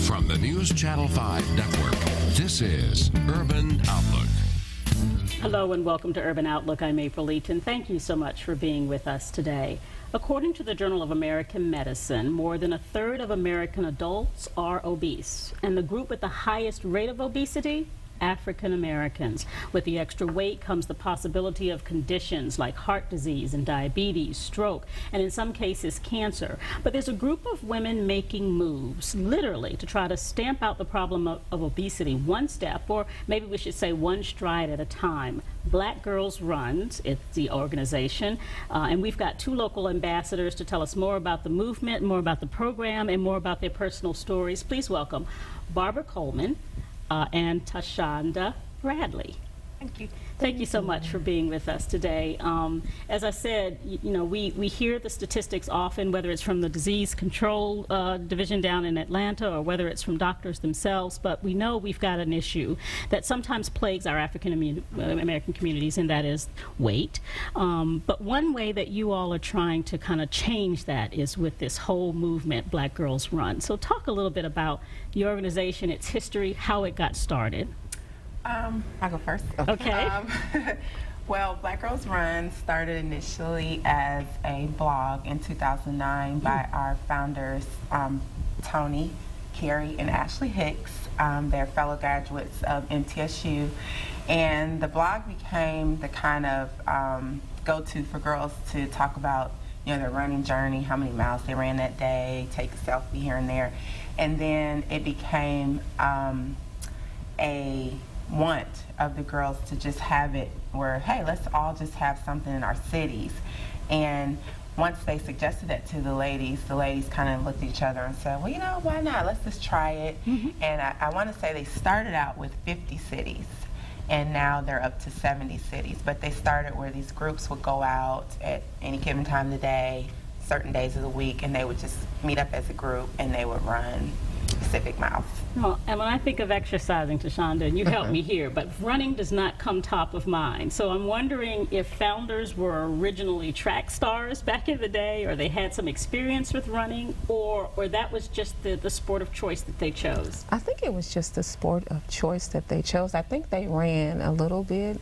From the News Channel 5 Network, this is Urban Outlook. Hello and welcome to Urban Outlook. I'm April Eaton. Thank you so much for being with us today. According to the Journal of American Medicine, more than a third of American adults are obese, and the group with the highest rate of obesity, African Americans. With the extra weight comes the possibility of conditions like heart disease and diabetes, stroke, and in some cases cancer. But there's a group of women making moves, literally, to try to stamp out the problem of obesity one step, or maybe we should say one stride at a time. Black Girls Runs, it's the organization, and we've got two local ambassadors to tell us more about the movement, more about the program, and more about their personal stories. Please welcome Barbara Coleman and Tashonda Bradley. Thank you. Thank you so much for being with us today. As I said, we hear the statistics often, whether it's from the disease control division down in Atlanta or whether it's from doctors themselves, but we know we've got an issue that sometimes plagues our African American communities, and that is weight. But one way that you all are trying to kind of change that is with this whole movement, Black Girls Run. So talk a little bit about your organization, its history, how it got started. I'll go first. Okay. Well, Black Girls Run started initially as a blog in 2009 by our founders, Tony, Carrie, and Ashley Hicks. They're fellow graduates of MTSU. And the blog became the kind of go-to for girls to talk about their running journey, how many miles they ran that day, take a selfie here and there. And then it became a want of the girls to just have it where, hey, let's all just have something in our cities. And once they suggested that to the ladies kind of looked at each other and said, well, why not? Let's just try it. And I want to say they started out with 50 cities, and now they're up to 70 cities. But they started where these groups would go out at any given time of the day, certain days of the week, and they would just meet up as a group and they would run specific miles. Well, and when I think of exercising, Tashonda, and you help me here, but running does not come top of mind. So I'm wondering if founders were originally track stars back in the day, or they had some experience with running, or that was just the sport of choice that they chose. I think it was just the sport of choice that they chose. I think they ran a little bit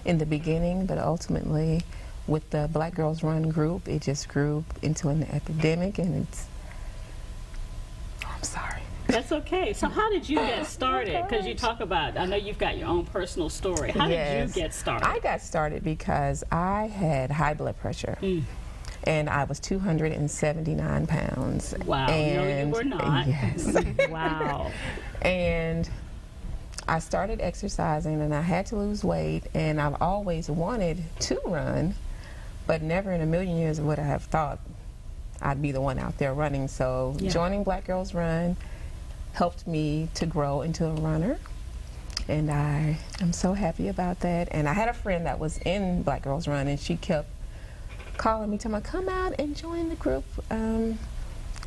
in the beginning, but ultimately with the Black Girls Run group, it just grew into an epidemic, and I'm sorry. That's okay. So how did you get started? Because you talk about, I know you've got your own personal story. How did you get started? I got started because I had high blood pressure. And I was 279 pounds. Wow. And no, you were not. Yes. Wow. And I started exercising, and I had to lose weight, and I've always wanted to run, but never in a million years would I have thought I'd be the one out there running. So joining Black Girls Run helped me to grow into a runner, and I am so happy about that. And I had a friend that was in Black Girls Run, and she kept calling me, telling me, come out and join the group.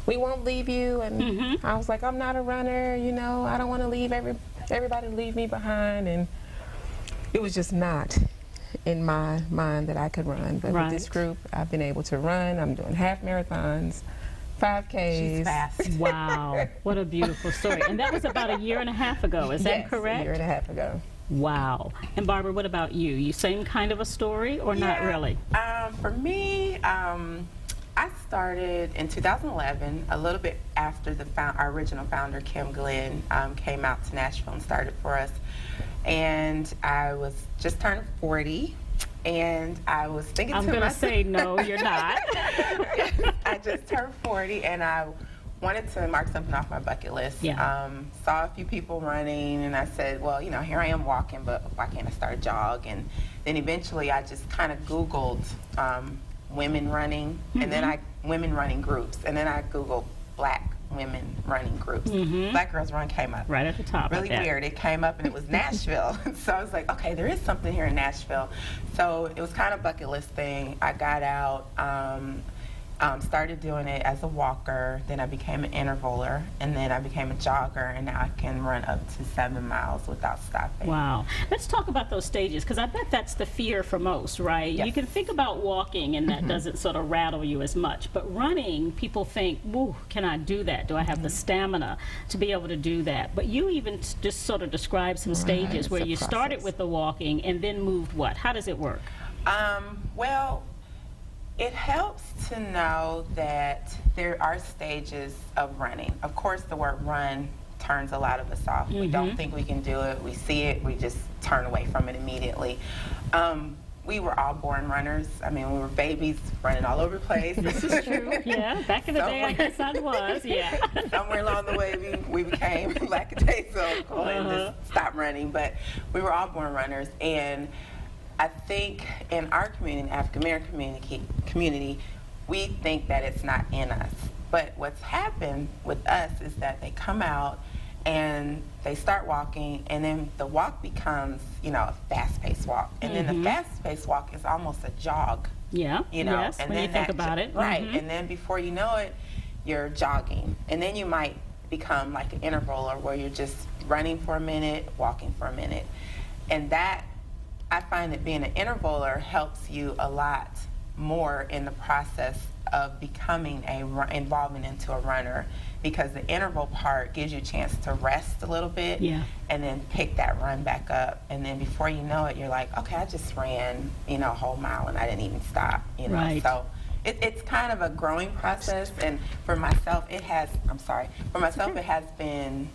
We won't leave you. And I was like, I'm not a runner, I don't want to leave everybody leave me behind. And it was just not in my mind that I could run. But with this group, I've been able to run. I'm doing half marathons, 5Ks. She's fast. Wow. What a beautiful story. And that was about a year and a half ago. Is that correct? A year and a half ago. Wow. And Barbara, what about you? You same kind of a story or not really? For me, I started in 2011, a little bit after our original founder, Kim Glenn, came out to Nashville and started for us. And I was just turned 40. And I was thinking I'm going to say, no, you're not. I just turned 40, and I wanted to mark something off my bucket list. Saw a few people running, and I said, well, here I am walking, but why can't I start a jog? And then eventually I just kind of Googled women running, and then women running groups, and then I Googled Black women running groups. Black Girls Run came up. Right at the top. Really weird. It came up and it was Nashville. So I was like, okay, there is something here in Nashville. So it was kind of a bucket list thing. I got out, Started doing it as a walker, then I became an intervaler, and then I became a jogger, and now I can run up to 7 miles without stopping. Wow. Let's talk about those stages, because I bet that's the fear for most, right? Yes. You can think about walking, and that doesn't sort of rattle you as much. But running, people think, whoa, can I do that? Do I have the stamina to be able to do that? But you even just sort of described some stages It's where a you started process. with the walking and then moved what? How does it work? Well, it helps to know that there are stages of running. Of course, the word run turns a lot of us off. We don't think we can do it. We see it, we just turn away from it immediately. We were all born runners. I mean, we were babies running all over the place. This is true. Yeah, back in the day, I guess I was. Yeah. Somewhere along the way, we became lackadaisical and just stopped running. But we were all born runners. And I think in our community, African American community, we think that it's not in us. But what's happened with us is that they come out and they start walking, and then the walk becomes, a fast-paced walk. And then the fast-paced walk is almost a jog. Yeah. Yes, and when then you think about it. Right. And then before you know it, you're jogging. And then you might become like an intervaler where you're just running for a minute, walking for a minute. And that, I find that being an intervaler helps you a lot more in the process of becoming involvement into a runner, because the interval part gives you a chance to rest a little bit and then pick that run back up. And then before you know it, you're like, okay, I just ran, a whole mile and I didn't even stop, Right. So it's kind of a growing process. And for myself, it has been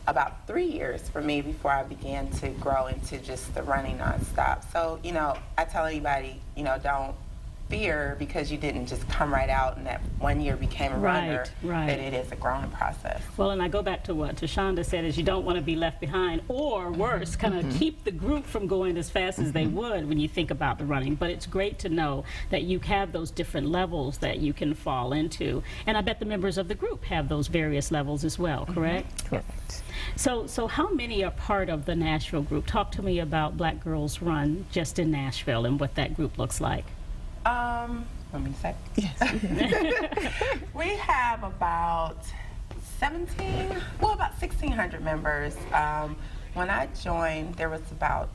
about 3 years for me before I began to grow into just the running nonstop. So, I tell anybody, don't fear because you didn't just come right out and that 1 year became a runner, that it is a growing process. Well, and I go back to what Tashonda said, is you don't want to be left behind, or worse, kind of keep the group from going as fast as they would when you think about the running. But it's great to know that you have those different levels that you can fall into. And I bet the members of the group have those various levels as well, correct? Correct. So how many are part of the Nashville group? Talk to me about Black Girls Run just in Nashville and what that group looks like. Want me to say? Yes. We have about 1,600 members. When I joined, there was about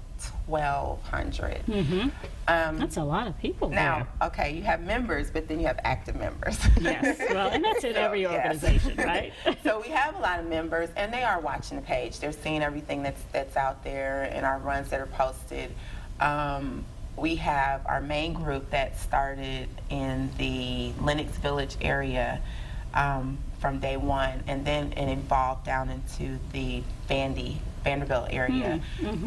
1,200. That's a lot of people Now, okay, you have members, but then you have active members. Yes, well, and that's in every organization, right? So we have a lot of members, and they are watching the page. They're seeing everything that's out there and our runs that are posted. We have our main group that started in the Lenox Village area from day one, and then it evolved down into the Vanderbilt area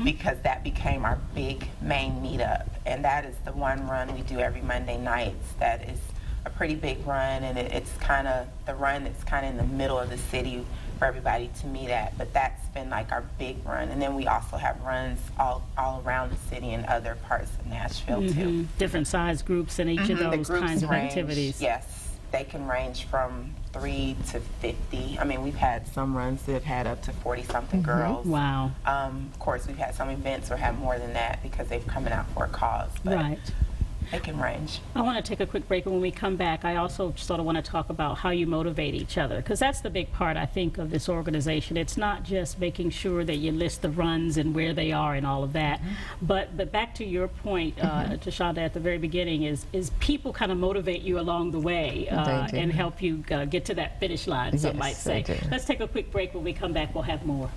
because that became our big main meetup. And that is the one run we do every Monday nights. That is a pretty big run, and it's kind of the run that's kind of in the middle of the city for everybody to meet at. But that's been like our big run. And then we also have runs all around the city and other parts of Nashville too. Different size groups in each of The those groups kinds of range, activities. Yes, they can range from 3 to 50. I mean, we've had some runs that have had up to 40-something girls. Wow. Of course, we've had some events where have more than that because they've come out for a cause. But Right. they can range. I want to take a quick break, and when we come back, I also sort of want to talk about how you motivate each other, because that's the big part, I think, of this organization. It's not just making sure that you list the runs and where they are and all of that, but back to your point, Tashonda, at the very beginning, is people kind of motivate you along the way They do. and help you get to that finish line, some Yes, might say. they do. Let's take a quick break. When we come back, we'll have more.